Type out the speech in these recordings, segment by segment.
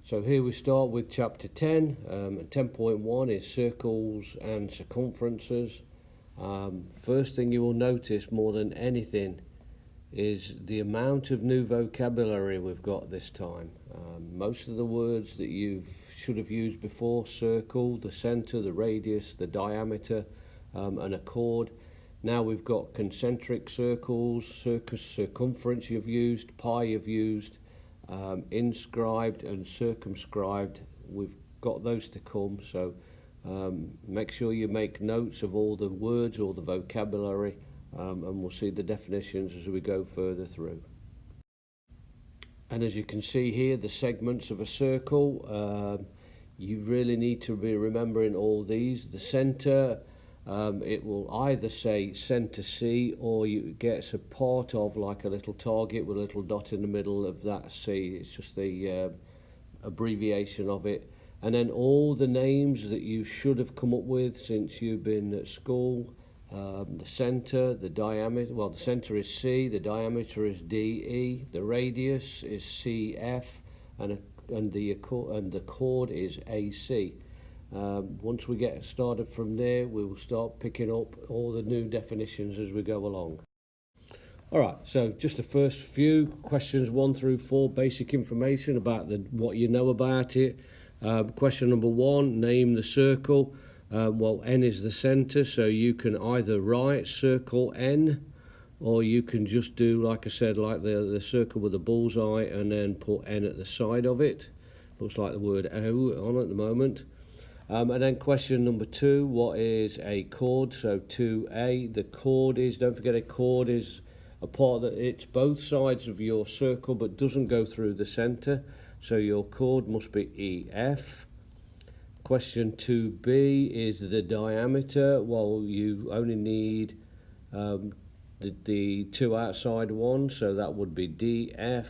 So here we start with chapter 10, and 10.1 is circles and circumferences. First thing you will notice more than anything is the amount of new vocabulary we've got this time. Most of the words that you should have used before, circle, the centre, the radius, the diameter, and a chord. Now we've got concentric circles, circumference you've used, pi you've used, inscribed and circumscribed. We've got those to come, so make sure you make notes of all the words, all the vocabulary, and we'll see the definitions as we go further through. And as you can see here, the segments of a circle, you really need to be remembering all these. The centre, it will either say centre C, or it gets a part of like a little target with a little dot in the middle of that C. It's just the abbreviation of it. And then all the names that you should have come up with since you've been at school. The centre, the diameter, well, the centre is C, the diameter is DE, the radius is CF, and the chord is AC. Once we get started from there, we will start picking up all the new definitions as we go along. Alright, so just the first few questions 1 through 4, basic information about what you know about it. Question number 1, name the circle. Well, N is the centre, so you can either write circle N, or you can just do, like I said, like the circle with a bullseye and then put N at the side of it. Looks like the word O on at the moment. And then question number 2, what is a chord? So 2A, the chord is, don't forget, a chord is a part that it's both sides of your circle but doesn't go through the centre, so your chord must be EF. Question 2B is the diameter. Well, you only need the two outside ones, so that would be DF.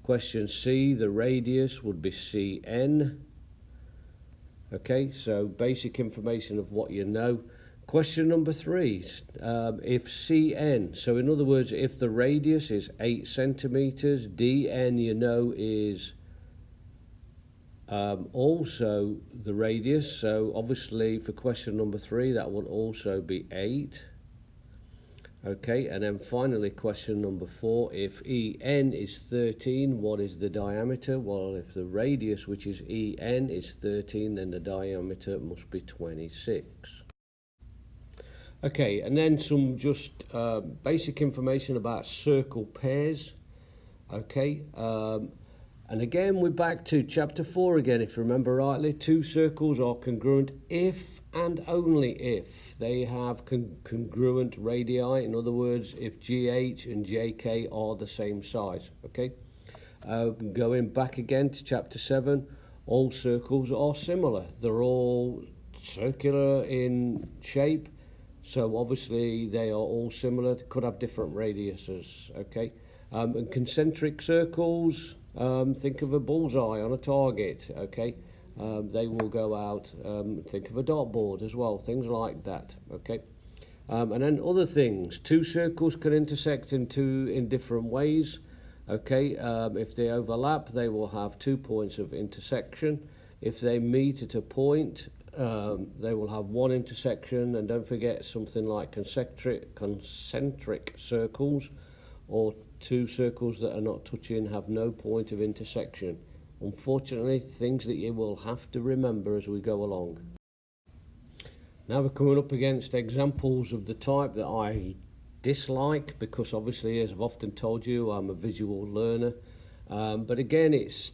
Question C, the radius would be CN. Okay, so basic information of what you know. Question number 3, if CN, so in other words, if the radius is 8 centimetres, DN you know is also the radius, so obviously for question number 3 that would also be 8. Okay, and then finally question number 4, if EN is 13, what is the diameter? Well, if the radius, which is EN, is 13, then the diameter must be 26. Okay, and then some just basic information about circle pairs. Okay, and again we're back to chapter 4 again, if you remember rightly. Two circles are congruent if and only if they have congruent radii. In other words, if GH and JK are the same size. Okay, going back again to chapter 7, all circles are similar. They're all circular in shape, so obviously they are all similar. They could have different radiuses. Okay, and concentric circles, think of a bullseye on a target. Okay, they will go out. Think of a dartboard as well, things like that. Okay, and then other things, two circles can intersect in different ways. Okay, if they overlap, they will have 2 points of intersection. If they meet at a point, they will have one intersection. And don't forget something like concentric circles, or two circles that are not touching, have no point of intersection. Unfortunately, things that you will have to remember as we go along. Now we're coming up against examples of the type that I dislike, because obviously, as I've often told you, I'm a visual learner. But again, it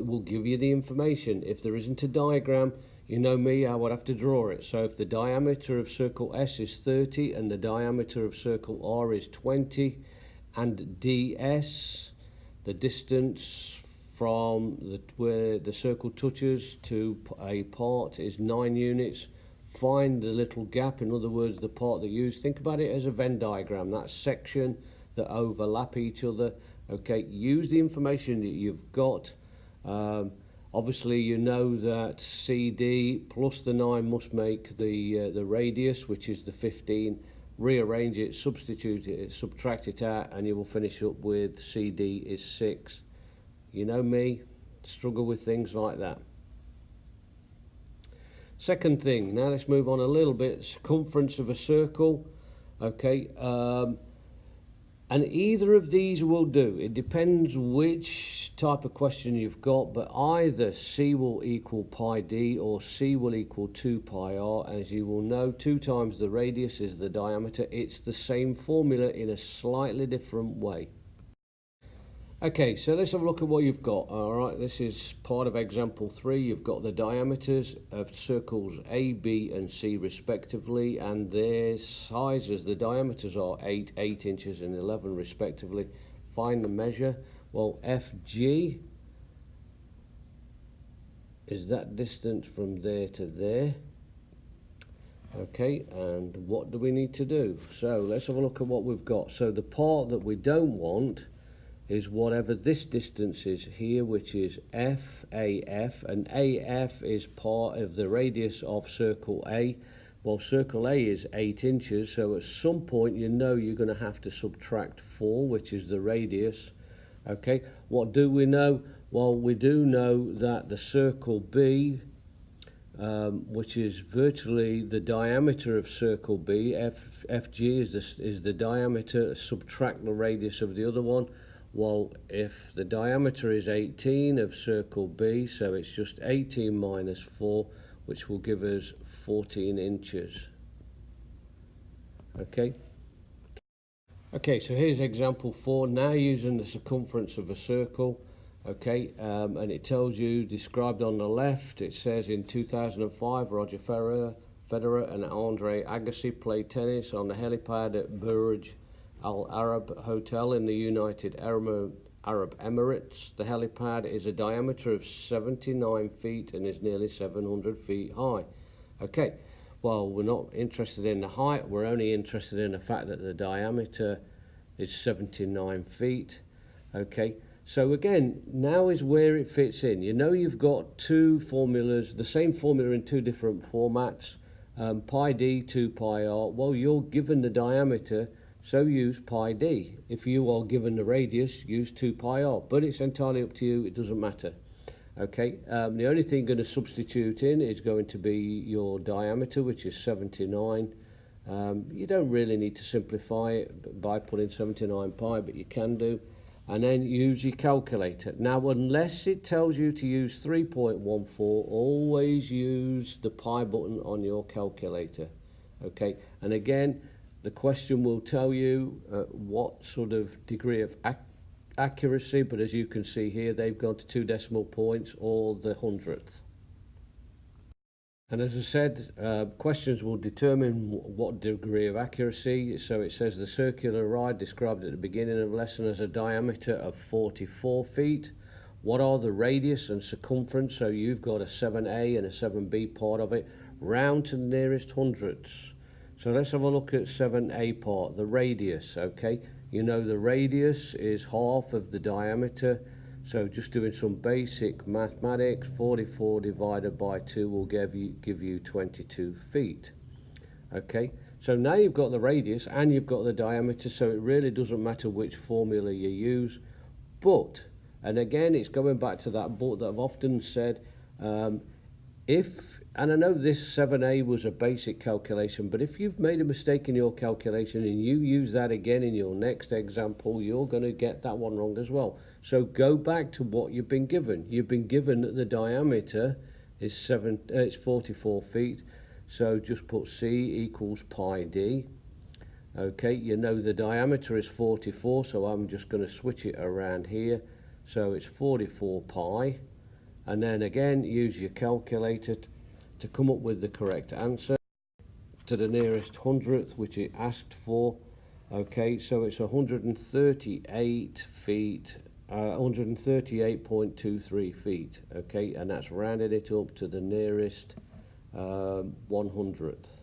will give you the information. If there isn't a diagram, you know me, I would have to draw it. So if the diameter of circle S is 30 and the diameter of circle R is 20, and DS, the distance from where the circle touches to a part, is 9 units, find the little gap, in other words the part that you use. Think about it as a Venn diagram, that section that overlap each other. Okay, use the information that you've got. Obviously you know that CD plus the 9 must make the radius, which is the 15. Rearrange it, substitute it, subtract it out, and you will finish up with CD is 6. You know me, struggle with things like that. Second thing, now let's move on a little bit. Circumference of a circle. Okay, and either of these will do. It depends which type of question you've got, but either C will equal pi d or C will equal 2 pi r. As you will know, 2 times the radius is the diameter. It's the same formula in a slightly different way. Okay, so let's have a look at what you've got. All right, this is part of example 3. You've got the diameters of circles A, B and C respectively, and their sizes, the diameters are 8 inches and 11 respectively. Find the measure. Well, FG is that distance from there to there. Okay, and what do we need to do? So let's have a look at what we've got. So the part that we don't want is whatever this distance is here, which is AF, and AF is part of the radius of circle A. Well, circle A is 8 inches, so at some point you know you're going to have to subtract 4, which is the radius. Okay, what do we know? Well, we do know that the circle B, which is virtually the diameter of circle B, FG is the diameter, subtract the radius of the other one. Well, if the diameter is 18 of circle B, so it's just 18 minus 4, which will give us 14 inches. Okay. Okay, so here's example 4. Now using the circumference of a circle. Okay, and it tells you, described on the left, it says in 2005, Roger Federer and Andre Agassi played tennis on the helipad at Burj Al Arab Hotel in the United Arab Emirates. The helipad is a diameter of 79 feet and is nearly 700 feet high. Okay, well, we're not interested in the height, we're only interested in the fact that the diameter is 79 feet. Okay, so again, now is where it fits in. You know you've got two formulas, the same formula in two different formats, pi d, 2 pi r. Well, you're given the diameter, so use pi d. If you are given the radius, use 2 pi r, but it's entirely up to you, it doesn't matter. Okay, the only thing going to substitute in is going to be your diameter, which is 79. You don't really need to simplify it by putting 79 pi, but you can do. And then use your calculator. Now, unless it tells you to use 3.14, always use the pi button on your calculator. Okay, and again, the question will tell you what sort of degree of accuracy, but as you can see here, they've gone to 2 decimal points or the hundredth. And as I said, questions will determine what degree of accuracy. So it says the circular ride described at the beginning of the lesson as a diameter of 44 feet. What are the radius and circumference? So you've got a 7a and a 7b part of it, round to the nearest hundredths. So let's have a look at 7a part, the radius, okay? You know the radius is half of the diameter, so just doing some basic mathematics, 44 divided by 2 will give you 22 feet, okay? So now you've got the radius and you've got the diameter, so it really doesn't matter which formula you use. But, and again, it's going back to that book that I've often said, and I know this 7a was a basic calculation, but if you've made a mistake in your calculation and you use that again in your next example, you're going to get that one wrong as well. So go back to what you've been given. You've been given that the diameter is 44 feet, so just put C equals pi d. Okay, you know the diameter is 44, so I'm just going to switch it around here. So it's 44 pi. And then again, use your calculator to come up with the correct answer to the nearest hundredth, which it asked for. Okay, so it's 138 feet, 138.23 feet. Okay, and that's rounded it up to the nearest 100th.